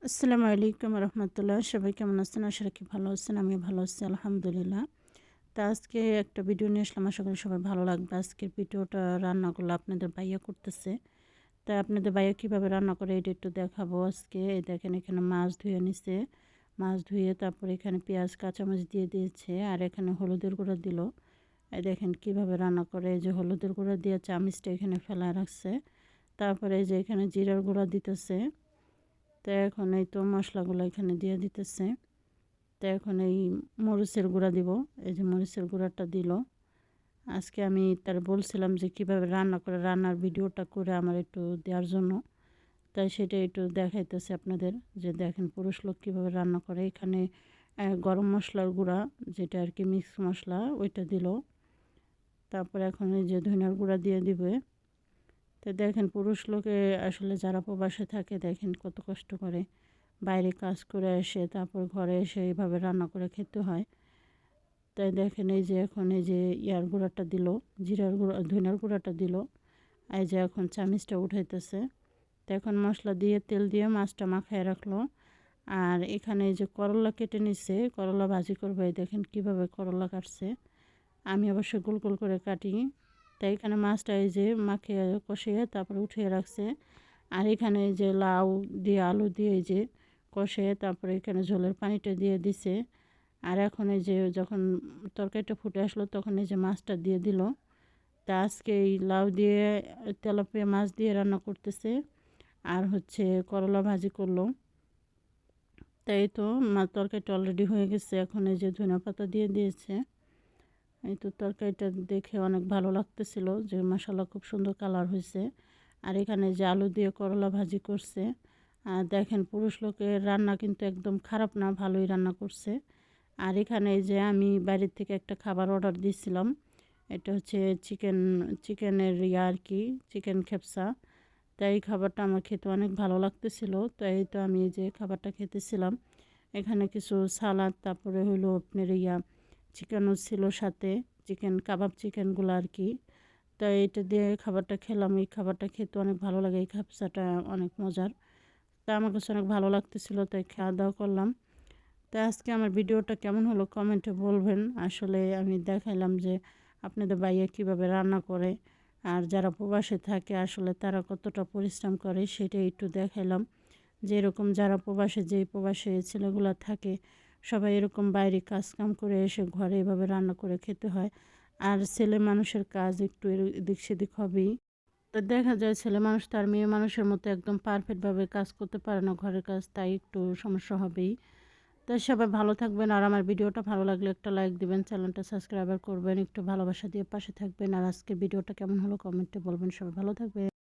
আসসালামু আলাইকুম রহমতুল্লাহ। সবাই কেমন আছেন? আশা রাখি ভালো আছেন। আমিও ভালো আছি আলহামদুলিল্লাহ। তা আজকে একটা ভিডিও নিয়ে আসলাম, আশা করি সবার ভালো লাগবে। আজকের ভিডিওটা রান্নাগুলো আপনাদের ভাইয়া করতেছে। তা আপনাদের ভাইয়া কীভাবে রান্না করে এটা একটু দেখাবো আজকে। এই দেখেন, এখানে মাছ ধুয়ে নিছে। মাছ ধুয়ে তারপরে এখানে পেঁয়াজ কাঁচামরিচ দিয়ে দিয়েছে, আর এখানে হলুদের গুঁড়া দিল। এই দেখেন কীভাবে রান্না করে। এই যে হলুদের গুঁড়া দিয়ে চামচটা এখানে ফেলা রাখছে। তারপরে এই যে এখানে জিরার গুঁড়া দিতেছে। তো এখন এই তো মশলাগুলো এখানে দিয়ে দিতেছে। তো এখন এই মরিচের গুঁড়া দিব। এই যে মরিচের গুঁড়াটা দিল। আজকে আমি তার বলছিলাম যে কিভাবে রান্না করে, রান্নার ভিডিওটা করে আমার একটু দেওয়ার জন্য। তাই সেটা একটু দেখাইতেছে আপনাদের, যে দেখেন পুরুষ লোক কীভাবে রান্না করে। এখানে গরম মশলার গুঁড়া, যেটা আর কি মিক্স মশলা, ওইটা দিল। তারপরে এখন এই যে ধনিয়ার গুঁড়া দিয়ে দিবে। তো দেখেন পুরুষ লোকে আসলে যারা প্রবাসে থাকে দেখেন কত কষ্ট করে, বাইরে কাজ করে এসে তারপর ঘরে এসে এইভাবে রান্না করে খেতে হয়। তাই দেখেন এই যে এখন এই যে ইয়ার গুঁড়াটা দিল, জিরার গুঁড়া ধনিয়ার গুঁড়াটা দিল। এই যে এখন চামিচটা উঠাইতেছে। তো এখন মশলা দিয়ে তেল দিয়ে মাছটা মাখায় রাখলো। আর এখানে এই যে করলা কেটে নিচ্ছে, করলা ভাজি করবে। দেখেন কিভাবে করলা কাটছে। আমি অবশ্য গোল গোল করে কাটি। তাই এখানে মাছটা এই যে মাখিয়ে কষিয়ে তারপরে উঠিয়ে রাখছে। আর এখানে এই যে লাউ দিয়ে আলু দিয়ে এই যে কষে তারপরে এখানে ঝোলের পানিটা দিয়ে দিছে। আর এখন এই যে যখন তরকারিটা ফুটে আসলো তখন এই যে মাছটা দিয়ে দিল। তা আজকে এই লাউ দিয়ে তেলাপিয়া মাছ দিয়ে রান্না করতেছে, আর হচ্ছে করলা ভাজি করলো। তাই তো তরকারিটা অলরেডি হয়ে গেছে। এখন এই যে ধনিয়া পাতা দিয়ে দিয়েছে। এই তো তরকারিটা দেখে অনেক ভালো লাগতেছিল, যে মাশাআল্লাহ খুব সুন্দর কালার হয়েছে। আর এখানে যে আলু দিয়ে করলা ভাজি করছে। আর দেখেন পুরুষ লোকের রান্না কিন্তু একদম খারাপ না, ভালোই রান্না করছে। আর এখানে এই যে আমি বাইরের থেকে একটা খাবার অর্ডার দিয়েছিলাম। এটা হচ্ছে চিকেনের আর কি, চিকেন খেপসা। তাই এই খাবারটা আমার খেতে অনেক ভালো লাগতেছিল। তাই তো আমি এই যে খাবারটা খেতেছিলাম। এখানে কিছু সালাদ, তারপরে হলো আপনার চিকেনও ছিল সাথে, চিকেন কাবাব চিকেনগুলো আর কি। তাই এটা দিয়ে খাবারটা খেলাম। এই খাবারটা খেতে অনেক ভালো লাগে, এই খাপসাটা অনেক মজার। তা আমার কাছে অনেক ভালো লাগতেছিল, তাই খাওয়া দাওয়া করলাম। তা আজকে আমার ভিডিওটা কেমন হলো কমেন্টে বলবেন। আসলে আমি দেখাইলাম যে আপনাদের ভাইয়া কীভাবে রান্না করে, আর যারা প্রবাসে থাকে আসলে তারা কতটা পরিশ্রম করে সেটাই একটু দেখাইলাম। যে এরকম যারা প্রবাসে, যেই প্রবাসে ছেলেগুলো থাকে, সবাই এরকম বাইরে কাজ কাম করে এসে ঘরে এভাবে রান্না করে খেতে হয়। আর ছেলে মানুষের কাজ একটু এদিক সেদিক হবেই। তো দেখা যায় ছেলে মানুষ তার মেয়ে মানুষের মতো একদম পারফেক্টভাবে কাজ করতে পারে না ঘরের কাজ, তাই একটু সমস্যা হবেই। তো সবাই ভালো থাকবেন। আর আমার ভিডিওটা ভালো লাগলে একটা লাইক দিবেন, চ্যানেলটা সাবস্ক্রাইব করবেন, একটু ভালোবাসা দিয়ে পাশে থাকবেন। আর আজকে ভিডিওটা কেমন হলো কমেন্টে বলবেন। সবাই ভালো থাকবেন।